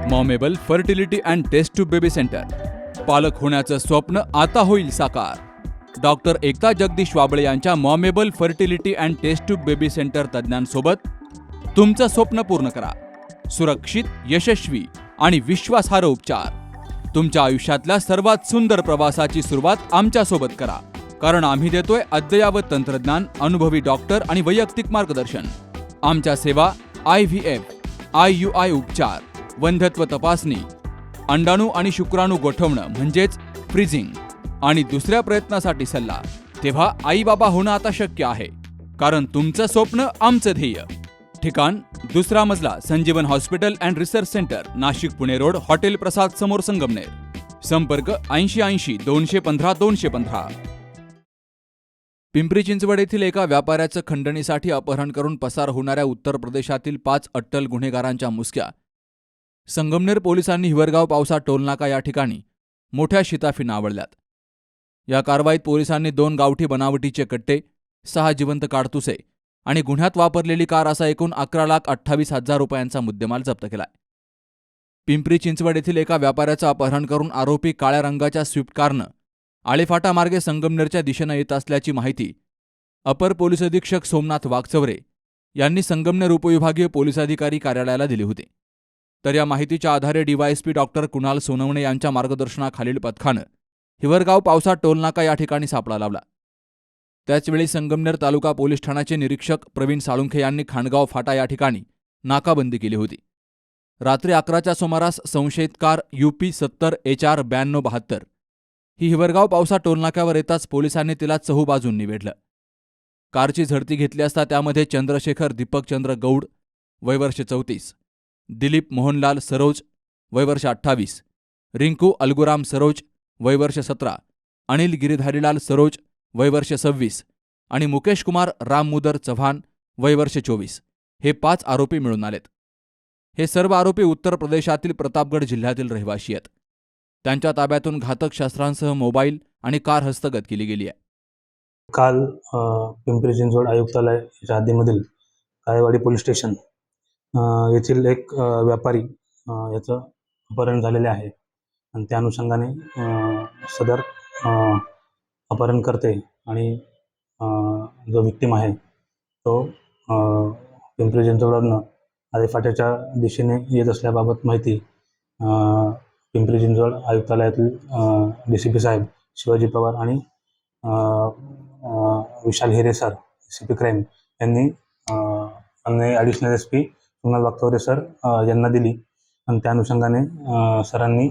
मॉमेबल fertility and test tube baby centre. पालक होण्याचं स्वप्न आता होईल साकार. डॉक्टर एकता जगदीश वाबळे यांच्या मॉमेबल fertility and test tube baby centre तज्ज्ञांसोबत तुमचं स्वप्न पूर्ण करा. सुरक्षित, यशस्वी आणि विश्वासार्ह उपचार. तुमच्या आयुष्यातल्या सर्वात सुंदर प्रवासाची सुरुवात आमच्यासोबत करा, कारण आम्ही देतोय अद्ययावत तंत्रज्ञान, अनुभवी डॉक्टर आणि वैयक्तिक मार्गदर्शन. आमच्या सेवा IVF, IUI उपचार, वंध्यत्व तपासणी, अंडाणू आणि शुक्राणू गोठवणं म्हणजेच फ्रीजिंग आणि दुसऱ्या प्रयत्नासाठी सल्ला. तेव्हा आई बाबा होणं आता शक्य आहे, कारण तुमचं स्वप्न आमचं ध्येय. ठिकाण 2रा मजला, Sanjeevan hospital and research centre, Nashik Pune road, hotel Prasad समोर, संगमनेर. संपर्क 8080 215 215. पिंपरी चिंचवड येथील एका व्यापाऱ्याचं खंडणीसाठी अपहरण करून पसार होणाऱ्या उत्तर प्रदेशातील 5 अट्टल गुन्हेगारांच्या मुसक्या संगमनेर पोलिसांनी हिवरगाव पावसा टोलनाका या ठिकाणी मोठ्या शिताफीनं आवळल्यात. या कारवाईत पोलिसांनी 2 गावठी बनावटीचे कट्टे, 6 जिवंत काडतुसे आणि गुन्ह्यात वापरलेली कार असा एकूण 11,28,000 रुपयांचा मुद्देमाल जप्त केलाय. पिंपरी चिंचवड येथील एका व्यापाऱ्याचं अपहरण करून आरोपी काळ्या रंगाच्या स्विफ्ट कारनं आळेफाटा मार्गे संगमनेरच्या दिशेनं येत असल्याची माहिती अपर पोलीस अधीक्षक सोमनाथ वागचौरे यांनी संगमनेर उपविभागीय पोलीस अधिकारी कार्यालयाला दिली होती. तर या माहितीच्या आधारे DYSP डॉक्टर कुणाल सोनवणे यांच्या मार्गदर्शनाखालील पथकानं हिवरगाव पावसा टोलनाका या ठिकाणी सापळा लावला. त्याचवेळी संगमनेर तालुका पोलीस ठाण्याचे निरीक्षक प्रवीण साळुंखे यांनी खांडगाव फाटा या ठिकाणी नाकाबंदी केली होती. रात्री 11च्या सुमारास संशयित कार UP 70 HR 9272 ही हिवरगाव पावसा टोलनाक्यावर येताच पोलिसांनी तिला चहूबाजूंनी वेढलं. कारची झडती घेतली असता त्यामध्ये चंद्रशेखर दीपकचंद्र गौड, वय वर्ष 34, दिलीप मोहनलाल सरोज, वय वर्ष 28, रिंकू अलगुराम सरोज, वय वर्ष 17, अनिल गिरीधारीलाल सरोज, वय वर्ष 26 आणि मुकेश कुमार राममुदर चव्हाण, वय वर्ष 24 हे 5 आरोपी मिळून आलेत. हे सर्व आरोपी उत्तर प्रदेशातील प्रतापगड जिल्ह्यातील रहिवाशी आहेत. त्यांच्या ताब्यातून घातक शस्त्रांसह मोबाईल आणि कार हस्तगत केली गेली आहे. काल पिंपरी चिंचवड आयुक्तालयाच्या हद्दीमधील काळेवाडी पोलीस स्टेशन येथील एक व्यापारी याचं अपहरण झालेले आहे आणि त्या अनुषंगाने सदर अपहरणकर्ते आणि जो विक्टीम आहे तो पिंपरी चिंचवडवरनं आळेफाट्याच्या दिशेने येत असल्याबाबत माहिती पिंपरी चिंचवड आयुक्तालयातील DCP साहेब शिवाजी पवार आणि विशाल हिरे सर CP क्राईम यांनी additional SP Kunal Waghchaure sir यांना दिली आणि त्या अनुषंगाने सरांनी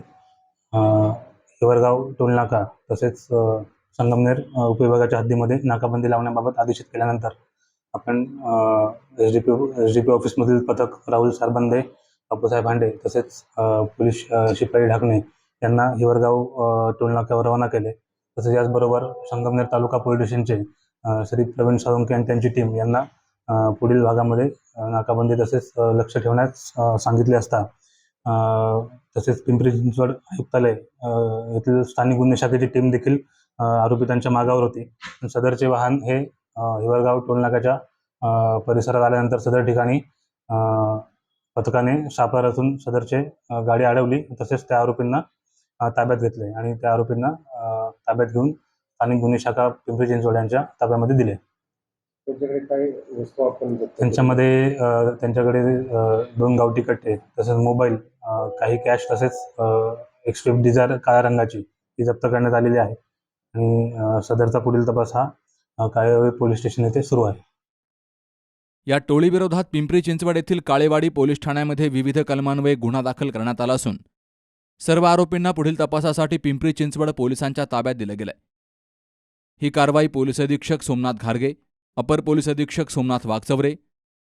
हिवरगाव टोलनाका तसेच संगमनेर उपविभागाच्या हद्दीमध्ये नाकाबंदी लावण्याबाबत आदेशित केल्यानंतर आपण SDP ऑफिसमधील पथक राहुल सारबंदे, बापूसाहेब हांडे तसेच पोलीस शिपाई ढाकणे यांना हिवरगाव टोलनाक्यावर रवाना केले. तसेच याचबरोबर संगमनेर तालुका पोलीस स्टेशनचे श्री प्रवीण साळुंखे आणि त्यांची टीम यांना पुढील भागामध्ये नाकाबंदी तसेच लक्ष ठेवण्यास सांगितले असता तसेच पिंपरी चिंचवड आयुक्तालय येथील स्थानिक गुन्हे शाखेची टीम देखील आरोपितांच्या मागावर होती. सदरचे वाहन हे हिवरगाव टोलनाक्याच्या परिसरात आल्यानंतर सदर ठिकाणी पथकाने सापळा रचून सदरचे गाडी अडवली. तसेच त्या आरोपींना ताब्यात घेतले आणि त्या आरोपींना ताब्यात घेऊन स्थानिक गुन्हे शाखा पिंपरी चिंचवड यांच्या ताब्यामध्ये दिले. त्यांच्यामध्ये त्यांच्याकडे 2 गावठी कट्टे तसेच मोबाईल, काही कॅश तसेच एक स्विफ्ट डिझायर काळ्या रंगाची ही जप्त करण्यात आलेली आहे आणि सदरचा पुढील तपास हा काळेवाडी पोलीस स्टेशन येथे सुरू आहे. या टोळीविरोधात पिंपरी चिंचवड येथील काळेवाडी पोलीस ठाण्यामध्ये विविध कलमान्वये गुन्हा दाखल करण्यात आला असून सर्व आरोपींना पुढील तपासासाठी पिंपरी चिंचवड पोलिसांच्या ताब्यात दिलं गेलंय. ही कारवाई पोलीस अधीक्षक सोमनाथ घारगे, अपर पोलीस अधीक्षक सोमनाथ वागचौरे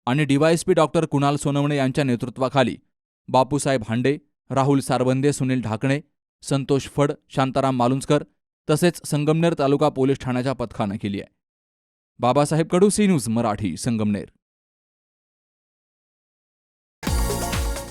आणि DYSP डॉक्टर कुणाल सोनवणे यांच्या नेतृत्वाखाली बापूसाहेब हांडे, राहुल सारबंदे, सुनील ढाकणे, संतोष फड, शांताराम मालुंजकर तसेच संगमनेर तालुका पोलीस ठाण्याच्या पथकानं केली आहे. Babasaheb Kadu, C news Marathi, Sangamner.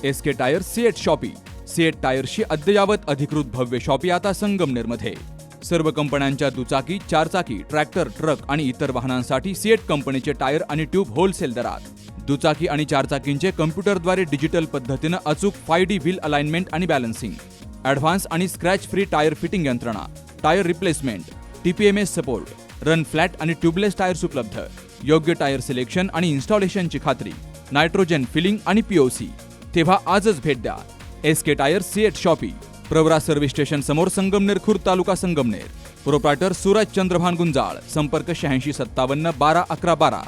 SK tyre CEAT shoppe. CEAT टायर्सची अद्ययावत अधिकृत भव्य शॉपी आता संगमनेरमध्ये. सर्व कंपन्यांच्या दुचाकी, 4 चाकी, ट्रॅक्टर, ट्रक आणि इतर वाहनांसाठी सिएट कंपनीचे टायर आणि ट्यूब होलसेल दरात. दुचाकी आणि चारचाकींचे कम्प्युटरद्वारे डिजिटल पद्धतीनं अचूक 5D व्हील अलाइनमेंट आणि बॅलन्सिंग, ॲडव्हान्स आणि स्क्रॅच फ्री टायर फिटिंग यंत्रणा, tyre replacement, TPMS support, run flat आणि ट्यूबलेस टायर्स उपलब्ध, योग्य टायर सिलेक्शन आणि इन्स्टॉलेशनची खात्री, नायट्रोजन फिलिंग आणि POC. तेव्हा आजच भेट द्या SK tyres CEAT shoppe, Pravara service station समोर, संगमनेर खुर्द, तालुका संगमनेर. प्रोप्रायटर सूरज चंद्रभान गुंजाळ. संपर्क 8657 12 11 12.